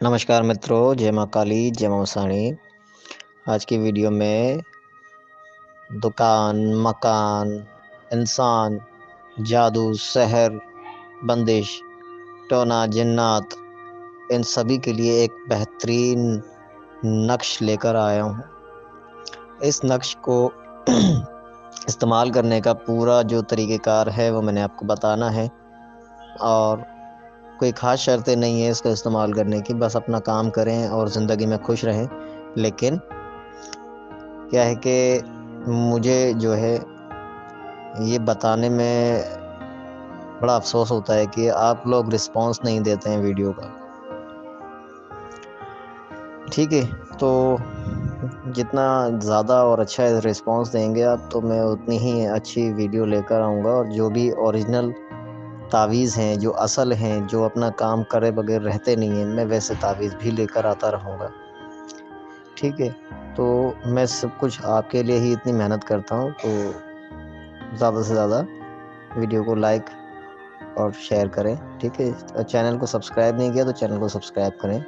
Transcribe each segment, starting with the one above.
नमस्कार मित्रों, जय माँ काली, जय माँ मसाणी। आज की वीडियो में दुकान, मकान, इंसान, जादू, सहर, बंदिश, टोना, जिन्नात, इन सभी के लिए एक बेहतरीन नक्श लेकर आया हूँ। इस नक्श को इस्तेमाल करने का पूरा जो तरीक़ेकार है वो मैंने आपको बताना है, और कोई ख़ास शर्तें नहीं है इसको इस्तेमाल करने की। बस अपना काम करें और ज़िंदगी में खुश रहें। लेकिन क्या है कि मुझे जो है ये बताने में बड़ा अफ़सोस होता है कि आप लोग रिस्पॉन्स नहीं देते हैं वीडियो का। ठीक है, तो जितना ज़्यादा और अच्छा रिस्पॉन्स देंगे आप, तो मैं उतनी ही अच्छी वीडियो लेकर आऊँगा, और जो भी ओरिजिनल तावीज़ हैं, जो असल हैं, जो अपना काम करे बगैर रहते नहीं हैं, मैं वैसे तावीज़ भी लेकर आता रहूँगा। ठीक है, तो मैं सब कुछ आपके लिए ही इतनी मेहनत करता हूँ, तो ज़्यादा से ज़्यादा वीडियो को लाइक और शेयर करें। ठीक है, चैनल को सब्सक्राइब नहीं किया तो चैनल को सब्सक्राइब करें।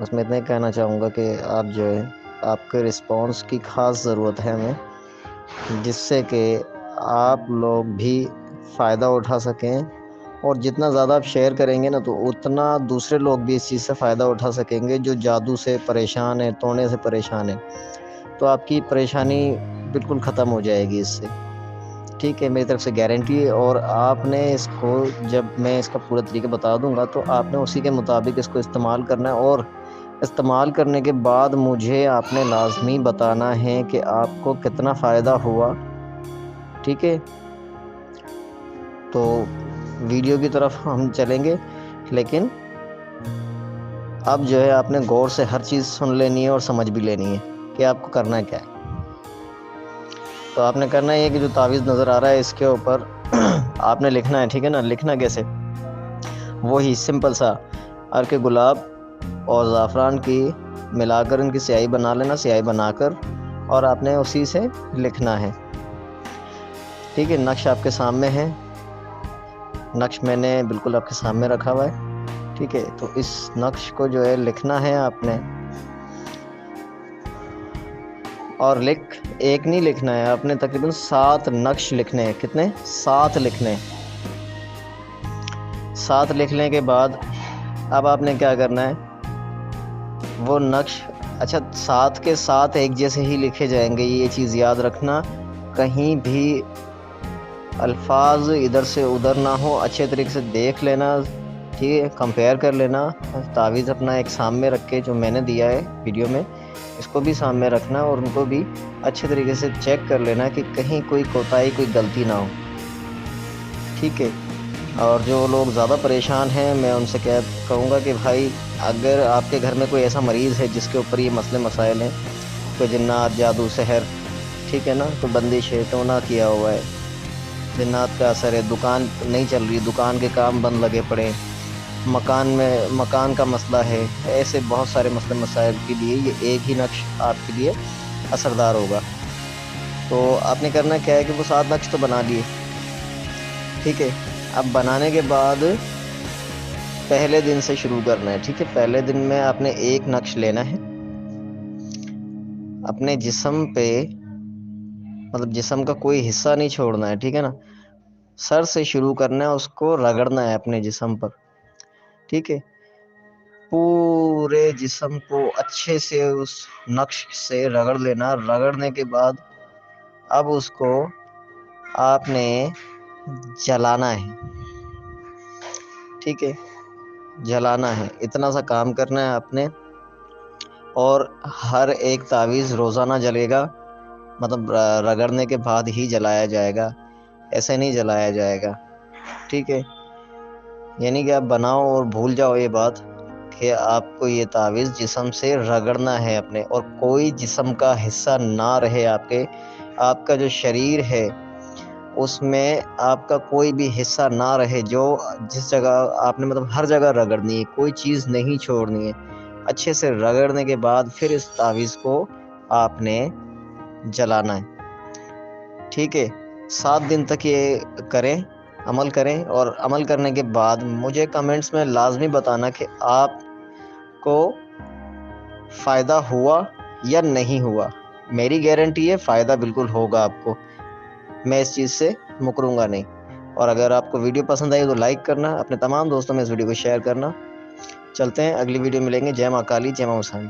बस मैं इतना ही कहना चाहूँगा कि आप जो है, आपके रिस्पॉन्स की ख़ास ज़रूरत है हमें, जिससे कि आप लोग भी फ़ायदा उठा सकें, और जितना ज़्यादा आप शेयर करेंगे ना, तो उतना दूसरे लोग भी इस चीज़ से फ़ायदा उठा सकेंगे जो जादू से परेशान हैं, टोने से परेशान हैं। तो आपकी परेशानी बिल्कुल ख़त्म हो जाएगी इससे। ठीक है, मेरी तरफ से गारंटी है। और आपने इसको, जब मैं इसका पूरा तरीका बता दूँगा, तो आपने उसी के मुताबिक इसको इस्तेमाल करना है, और इस्तेमाल करने के बाद मुझे आपने लाज़मी बताना है कि आपको कितना फ़ायदा हुआ। ठीक है? तो वीडियो की तरफ हम चलेंगे, लेकिन अब जो है आपने गौर से हर चीज़ सुन लेनी है और समझ भी लेनी है कि आपको करना क्या है। तो आपने करना ये है कि जो तावीज़ नज़र आ रहा है इसके ऊपर आपने लिखना है। ठीक है ना? लिखना कैसे? वही सिंपल सा अर्क गुलाब और ज़ाफ़रान की मिलाकर इनकी स्याही बना लेना, स्याही बनाकर, और आपने उसी से लिखना है। ठीक है, नक्श आपके सामने है। नक्श मैंने बिल्कुल आपके सामने रखा हुआ है। ठीक है, तो इस नक्श को जो है लिखना है आपने, और एक नहीं लिखना है आपने, तकरीबन 7 नक्श लिखने हैं। कितने? 7 लिखने हैं। 7 लिखने के बाद अब आपने क्या करना है, वो नक्श, अच्छा 7 के 7 एक जैसे ही लिखे जाएंगे, ये चीज़ याद रखना। कहीं भी अल्फाज इधर से उधर ना हो, अच्छे तरीके से देख लेना। ठीक है, कंपेयर कर लेना। तावीज़ अपना एक सामने रख के, जो मैंने दिया है वीडियो में, इसको भी सामने रखना, और उनको भी अच्छे तरीके से चेक कर लेना कि कहीं कोई कोताही, कोई गलती ना हो। ठीक है, और जो लोग ज़्यादा परेशान हैं, मैं उनसे क्या कहूँगा कि भाई, अगर आपके घर में कोई ऐसा मरीज़ है जिसके ऊपर ये मसले मसाइल हैं, कोई जिन्नात, जादू, सहर, ठीक है ना, तो बंदिश है, टोना किया हुआ है, जिन्नात का असर है, दुकान नहीं चल रही, दुकान के काम बंद लगे पड़े, मकान का मसला है, ऐसे बहुत सारे मसले मसाइल के लिए ये एक ही नक्श आपके लिए असरदार होगा। तो आपने करना क्या है कि वो 7 नक्श तो बना लिए। ठीक है, अब बनाने के बाद पहले दिन से शुरू करना है। ठीक है, पहले दिन में आपने एक नक्श लेना है, अपने जिस्म पे, मतलब जिस्म का कोई हिस्सा नहीं छोड़ना है। ठीक है ना? सर से शुरू करना है, उसको रगड़ना है अपने जिस्म पर। ठीक है, पूरे जिस्म को अच्छे से उस नक्श से रगड़ लेना। रगड़ने के बाद अब उसको आपने जलाना है। ठीक है, जलाना है, इतना सा काम करना है आपने। और हर एक तावीज़ रोज़ाना जलेगा, मतलब रगड़ने के बाद ही जलाया जाएगा, ऐसे नहीं जलाया जाएगा। ठीक है, यानी कि आप बनाओ और भूल जाओ ये बात कि आपको ये तावीज़ जिस्म से रगड़ना है अपने, और कोई जिस्म का हिस्सा ना रहे आपका जो शरीर है उसमें आपका कोई भी हिस्सा ना रहे, जो जिस जगह आपने, मतलब हर जगह रगड़नी है, कोई चीज़ नहीं छोड़नी है। अच्छे से रगड़ने के बाद फिर इस तावीज़ को आपने जलाना है। ठीक है, 7 दिन तक ये करें, अमल करें, और अमल करने के बाद मुझे कमेंट्स में लाज़मी बताना कि کو فائدہ ہوا یا نہیں ہوا. میری گارنٹی ہے فائدہ بالکل ہوگا آپ کو، میں اس چیز سے مکروں گا نہیں. اور اگر آپ کو ویڈیو پسند آئی تو لائک کرنا، اپنے تمام دوستوں میں اس ویڈیو کو شیئر کرنا. چلتے ہیں اگلی ویڈیو ملیں گے. جے ماں کالی، جے ماں مسانی.